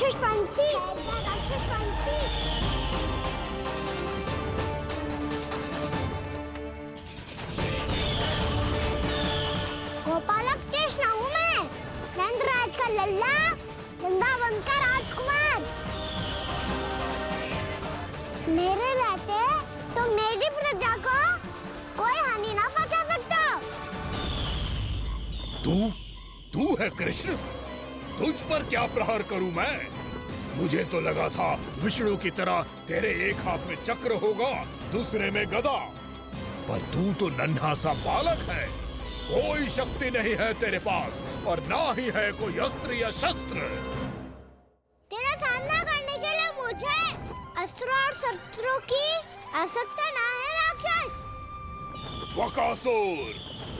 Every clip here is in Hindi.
राक्षस पंछी, राक्षस पंछी। गोपालक कृष्ण हूँ मैं, नंदराज का लल्ला, वृंदावन का राजकुमार। मेरे रहते तो मेरी प्रजा को कोई हानि ना पहुंचा सकता। तू है कृष्ण? तुझ पर क्या प्रहार करूं मैं? मुझे तो लगा था विष्णु की तरह तेरे एक हाथ में चक्र होगा, दूसरे में गदा, पर तू तो नन्हा सा बालक है। कोई शक्ति नहीं है तेरे पास और ना ही है कोई अस्त्र या शस्त्र। तेरा सामना करने के लिए मुझे अस्त्र और शस्त्रों की आवश्यकता ना है राक्षस। वकासुर,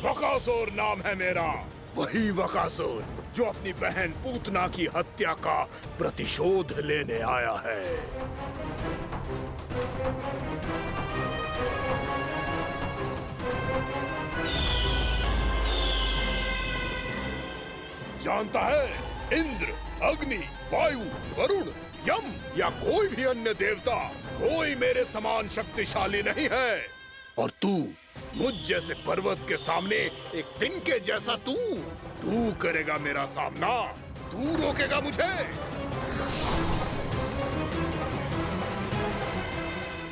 वकासुर नाम है मेरा, वही वकासुर जो अपनी बहन पूतना की हत्या का प्रतिशोध लेने आया है। जानता है, इंद्र, अग्नि, वायु, वरुण, यम या कोई भी अन्य देवता कोई मेरे समान शक्तिशाली नहीं है। और तू मुझ जैसे पर्वत के सामने एक तिनके जैसा तू करेगा मेरा सामना? तू रोकेगा मुझे?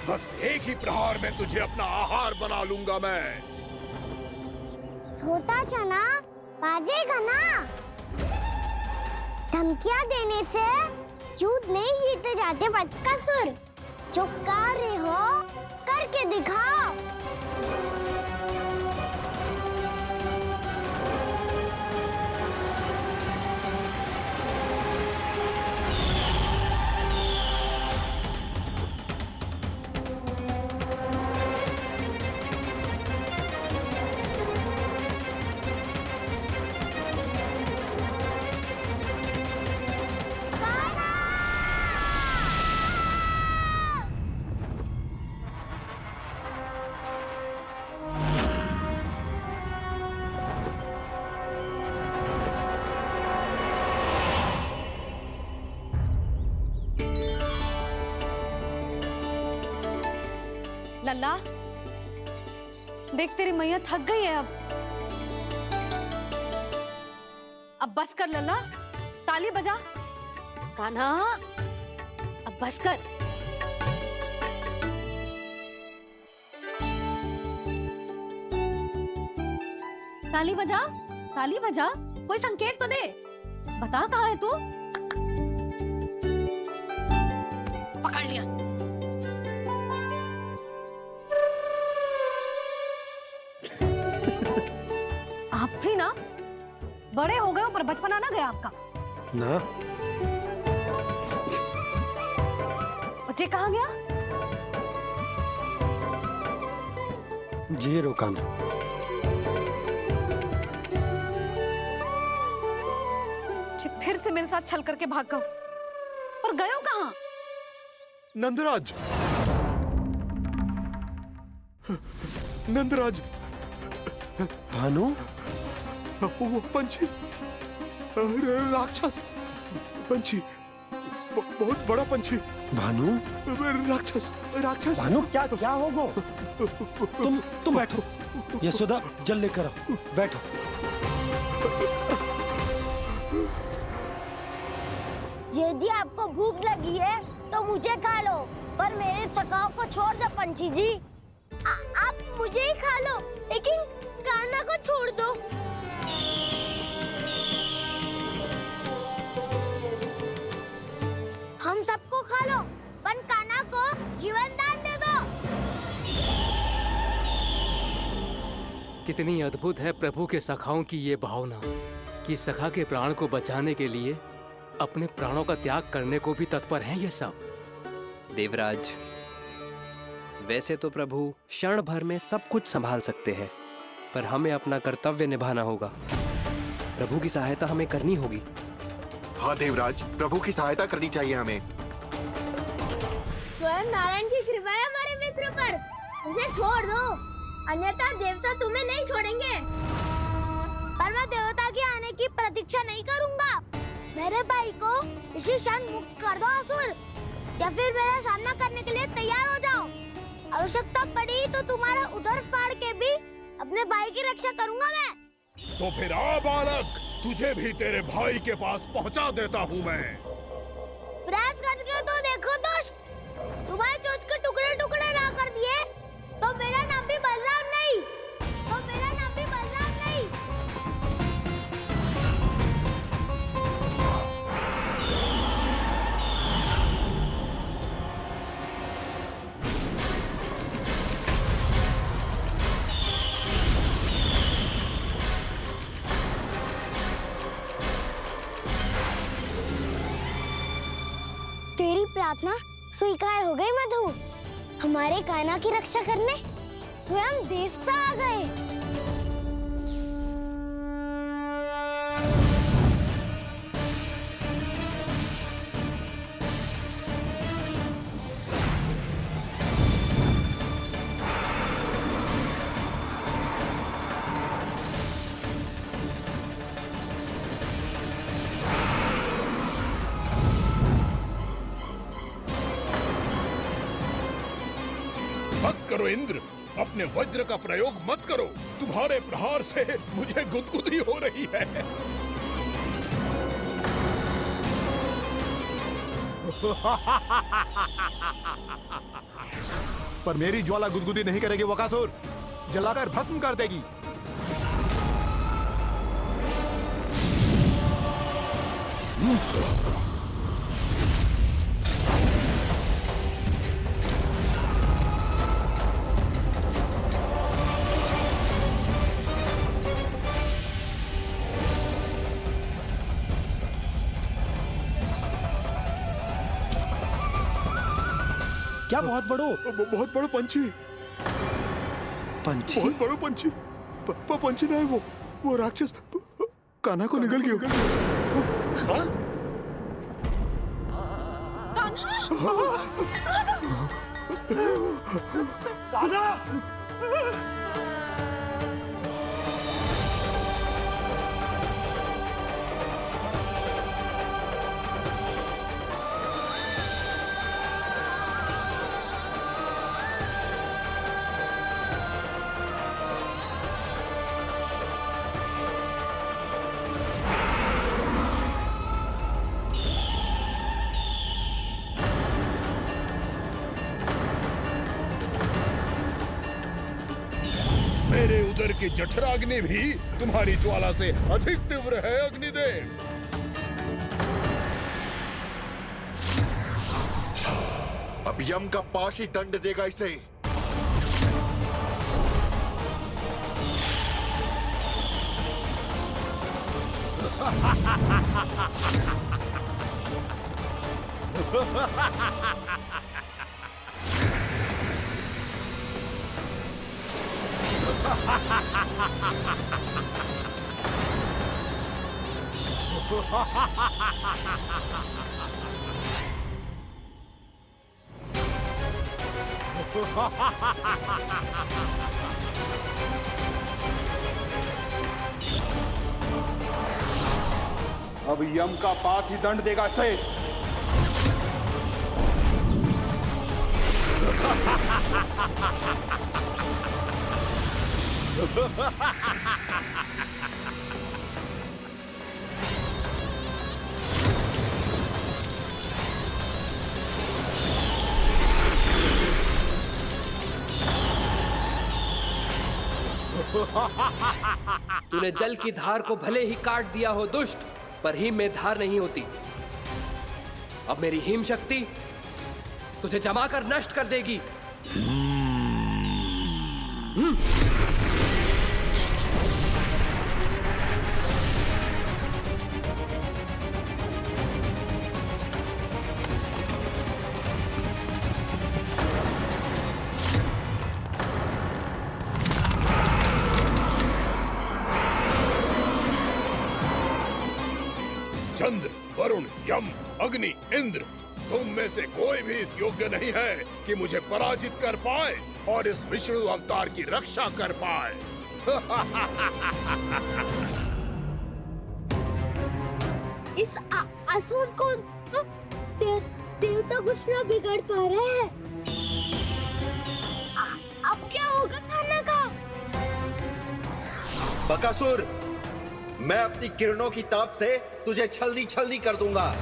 बस एक ही प्रहार में तुझे अपना आहार बना लूंगा मैं। छोटा चना बाजेगा ना? धमकियां देने से युद्ध नहीं जीते जाते बदकसूर। जो कार्य हो करके दिखाओ। लल्ला, देख तेरी मैया थक गई है अब बस कर लल्ला, ताली बजा। कान्हा, अब बस कर। ताली बजा, ताली बजा, कोई संकेत तो दे। बता कहाँ है तू? पकड़ लिया। आप भी ना बड़े हो गए हो, पर बचपना ना गया आपका ना। बच्चे कहाँ गया? जी रोकान। फिर से मेरे साथ छल करके भाग गए, और गए हो कहाँ? नंदराज, नंदराज, भानु, वो पंछी, राक्षस पंछी, बहुत बड़ा पंछी। भानु, राक्षस, राक्षस। भानु, क्या होगा? तुम बैठो, यशोदा जल लेकर आओ, बैठो। यदि आपको भूख लगी है तो मुझे खा लो, पर मेरे सखाओं को छोड़ दो पंछी जी। आप मुझे ही खा लो, लेकिन कान्हा को छोड़ दो। हम सबको खा लो, पर कान्हा को जीवन दान दे दो। कितनी अद्भुत है प्रभु के सखाओं की ये भावना कि सखा के प्राण को बचाने के लिए अपने प्राणों का त्याग करने को भी तत्पर हैं ये सब। देवराज, वैसे तो प्रभु क्षण भर में सब कुछ संभाल सकते हैं, पर हमें अपना कर्तव्य निभाना होगा। प्रभु की सहायता हमें करनी होगी। हाँ देवराज, प्रभु की सहायता करनी चाहिए हमें। स्वयं नारायण की कृपा है हमारे मित्र पर, उसे छोड़ दो, अन्यथा देवता तुम्हें नहीं छोड़ेंगे। पर मैं देवता के आने की प्रतीक्षा नहीं करूंगा। मेरे भाई को इसे क्षण मुक्त कर दो असुर, या फिर मेरा सामना करने के लिए तैयार हो जाओ। आवश्यकता पड़ी तो तुम्हारा उधर फाड़ के भी अपने भाई की रक्षा करूंगा मैं। तो फिर आ बालक, तुझे भी तेरे भाई के पास पहुंचा देता हूँ मैं। प्रयास करके तो देखो दोस्त, तुम्हारे चोंच के टुकड़े टुकड़े ना कर दिए तो मेरा नाम भी बलराम नहीं, तो मेरा नाम भी बलराम नहीं। तेरी प्रार्थना स्वीकार हो गई मधु। हमारे कान्हा की रक्षा करने स्वयं देवता आ गए। बस करो इंद्र, अपने वज्र का प्रयोग मत करो। तुम्हारे प्रहार से मुझे गुदगुदी हो रही है। पर मेरी ज्वाला गुदगुदी नहीं करेगी वकासुर, जलाकर भस्म कर देगी। क्या बहुत बड़ो? बहुत बड़ा पंछी, पंछी? बहुत बड़ा पंछी। पंछी नहीं, वो राक्षस कान्हा को निगल गया। हाँ? मेरे उदर की जठराग्नि भी तुम्हारी ज्वाला से अधिक तीव्र है अग्निदेव। अब यम का पाश ही दंड देगा इसे। अब यम का पास ही दंड देगा इसे। तूने जल की धार को भले ही काट दिया हो दुष्ट, पर हिम में धार नहीं होती। अब मेरी हिम शक्ति तुझे जमाकर नष्ट कर देगी। चंद्र, वरुण, यम, अग्नि, इंद्र, तुम में से कोई भी इस योग्य नहीं है कि मुझे पराजित कर पाए और इस विष्णु अवतार की रक्षा कर पाए। इस असुर को तो देवता कुछ ना बिगाड़ पा रहे हैं। अब क्या होगा खाना का? बकासुर, मैं अपनी किरणों की ताप से तुझे छलनी छलनी कर दूंगा।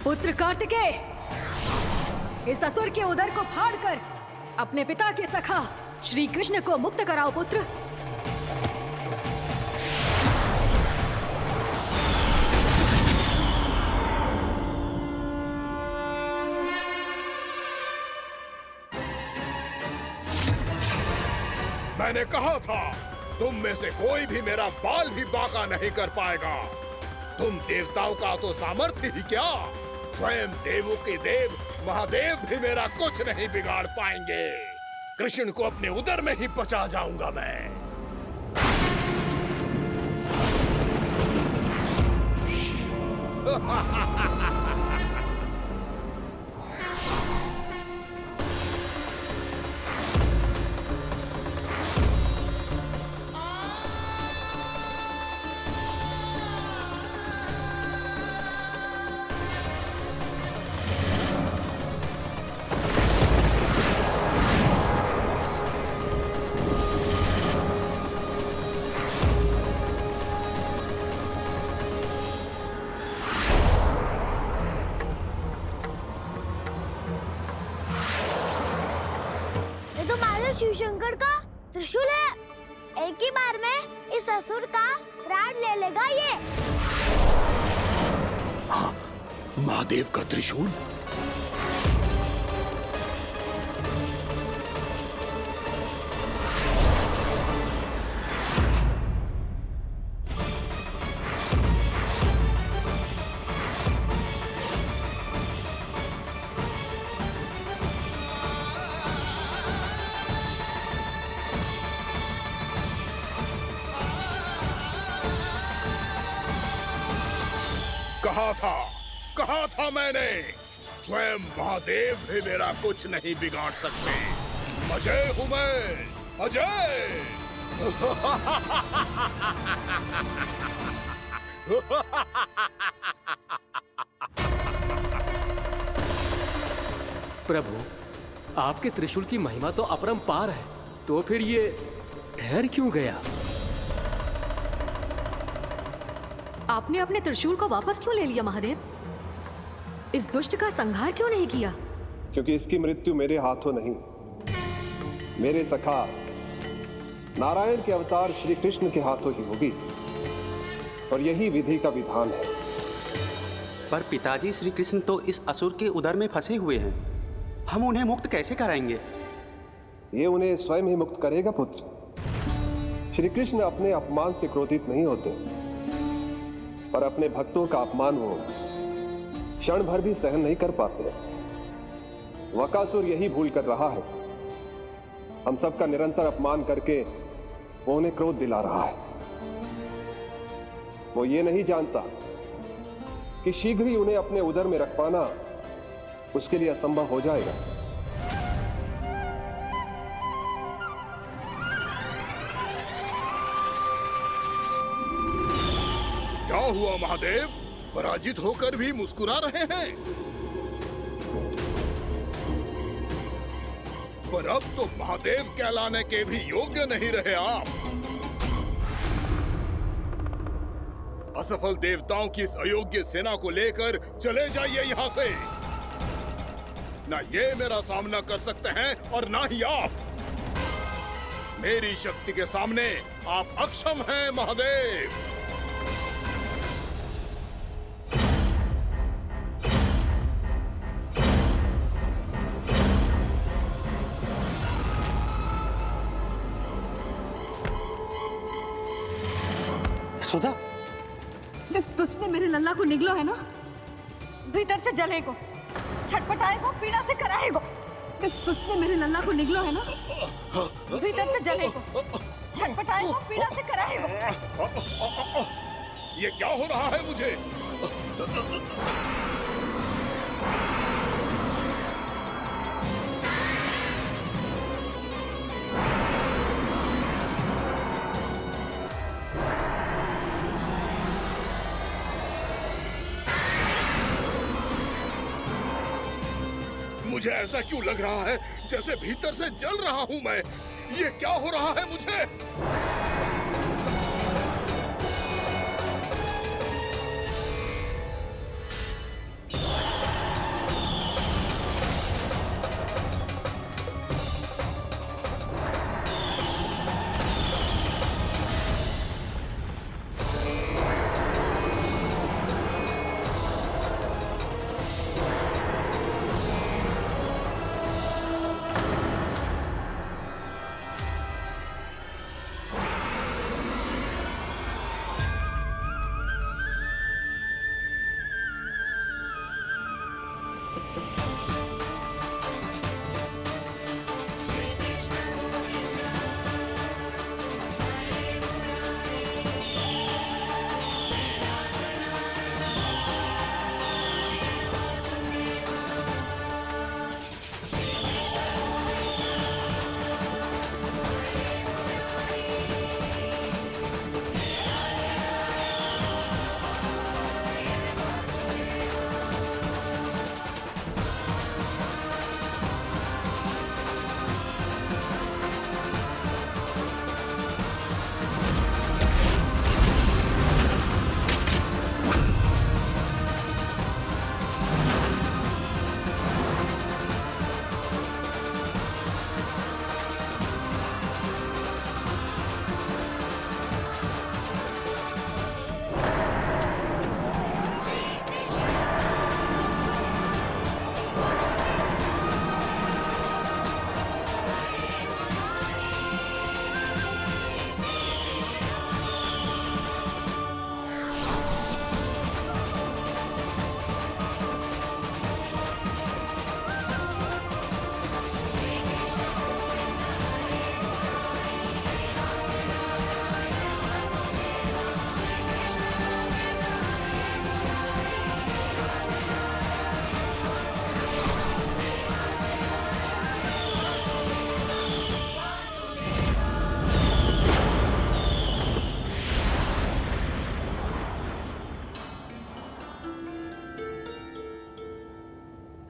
पुत्र कार्तिकेय, इस असुर के उदर को फाड़कर अपने पिता के सखा श्री कृष्ण को मुक्त कराओ पुत्र। मैंने कहा था, तुम में से कोई भी मेरा बाल भी बांका नहीं कर पाएगा। तुम देवताओं का तो सामर्थ्य ही क्या, स्वयं देवों के देव महादेव भी मेरा कुछ नहीं बिगाड़ पाएंगे। कृष्ण को अपने उदर में ही पचा जाऊंगा मैं। शिव शंकर का त्रिशूल है। एक ही बार में इस असुर का प्राण ले लेगा ये। हाँ, महादेव का त्रिशूल। कहा था मैंने, स्वयं महादेव भी मेरा कुछ नहीं बिगाड़ सकते। अजय हूं मैं, अजय। प्रभु, आपके त्रिशूल की महिमा तो अपरंपार है, तो फिर ये ठहर क्यों गया? आपने अपने त्रिशूल को वापस क्यों ले लिया महादेव? इस दुष्ट का संहार क्यों नहीं किया? क्योंकि इसकी मृत्यु मेरे हाथों नहीं, मेरे सखा नारायण के अवतार श्री कृष्ण के हाथों ही होगी, और यही विधि का विधान है। पर पिताजी, श्री कृष्ण तो इस असुर के उदर में फंसे हुए हैं, हम उन्हें मुक्त कैसे कराएंगे? ये उन्हें स्वयं ही मुक्त करेगा पुत्र। श्री कृष्ण अपने अपमान से क्रोधित नहीं होते, पर अपने भक्तों का अपमान वो क्षण भर भी सहन नहीं कर पाते। वकासुर यही भूल कर रहा है, हम सबका निरंतर अपमान करके वो उन्हें क्रोध दिला रहा है। वो ये नहीं जानता कि शीघ्र ही उन्हें अपने उदर में रख पाना उसके लिए असंभव हो जाएगा। क्या हुआ महादेव, पराजित होकर भी मुस्कुरा रहे हैं? पर अब तो महादेव कहलाने के भी योग्य नहीं रहे आप। असफल देवताओं की इस अयोग्य सेना को लेकर चले जाइए यहाँ से। ना ये मेरा सामना कर सकते हैं और ना ही आप। मेरी शक्ति के सामने आप अक्षम हैं महादेव। सुधा, जिस दुष्ट ने मेरे लल्ला को निगलो है ना, भीतर से जलेगो, छटपटाएगो, पीड़ा से कराएगो। जिस दुष्ट ने मेरे लल्ला को निगलो है ना, भीतर से जलेगो, छटपटाएगो, पीड़ा से कराएगो। ये क्या हो रहा है मुझे? मुझे ऐसा क्यों लग रहा है जैसे भीतर से जल रहा हूं मैं? ये क्या हो रहा है मुझे?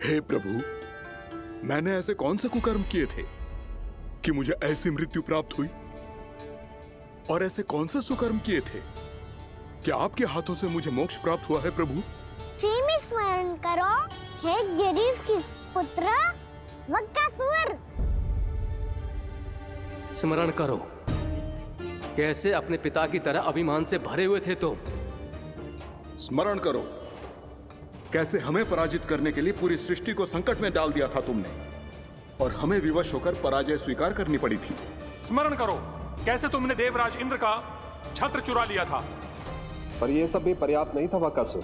हे प्रभु, मैंने ऐसे कौन से कुकर्म किए थे कि मुझे ऐसी मृत्यु प्राप्त हुई? और ऐसे कौन से सुकर्म किए थे कि आपके हाथों से मुझे मोक्ष प्राप्त हुआ है प्रभु? में स्मरण करो, हे गिरीश की पुत्र वक्कासुर। स्मरण करो, कैसे अपने पिता की तरह अभिमान से भरे हुए थे तुम। स्मरण करो, कैसे हमें पराजित करने के लिए पूरी सृष्टि को संकट में डाल दिया था तुमने, और हमें विवश होकर पराजय स्वीकार करनी पड़ी थी। स्मरण करो, कैसे तुमने देवराज इंद्र का छत्र चुरा लिया था। पर यह सब भी पर्याप्त नहीं था वक्कासुर।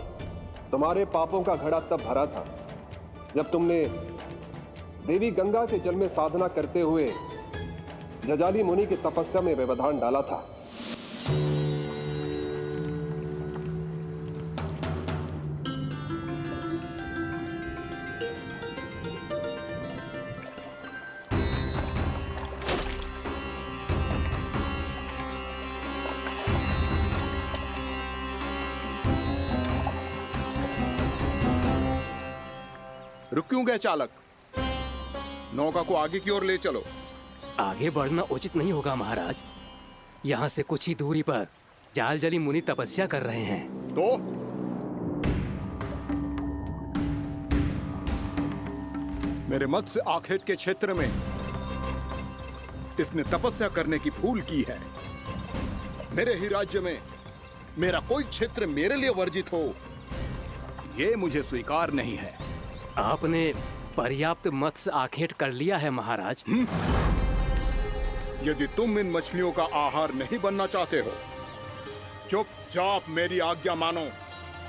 तुम्हारे पापों का घड़ा तब भरा था जब तुमने देवी गंगा के जल में साधना करते हुए जजाली मुनि की तपस्या में व्यवधान डाला था। रुक क्यों गए चालक? नौका को आगे की ओर ले चलो। आगे बढ़ना उचित नहीं होगा महाराज। यहाँ से कुछ ही दूरी पर जालजली मुनि तपस्या कर रहे हैं। तो मेरे मत्स्य आखेट के क्षेत्र में इसने तपस्या करने की भूल की है। मेरे ही राज्य में मेरा कोई क्षेत्र मेरे लिए वर्जित हो, ये मुझे स्वीकार नहीं है। आपने पर्याप्त मत्स्य आखेट कर लिया है महाराज। यदि तुम इन मछलियों का आहार नहीं बनना चाहते हो, चुपचाप मेरी आज्ञा मानो।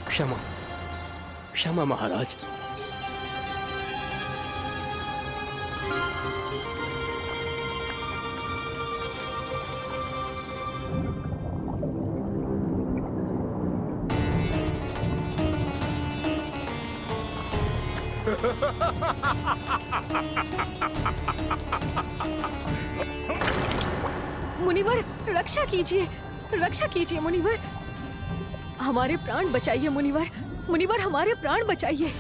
क्षमा, क्षमा महाराज। मुनिवर, रक्षा कीजिए, रक्षा कीजिए मुनिवर। हमारे प्राण बचाइए मुनिवर, मुनिवर हमारे प्राण बचाइए।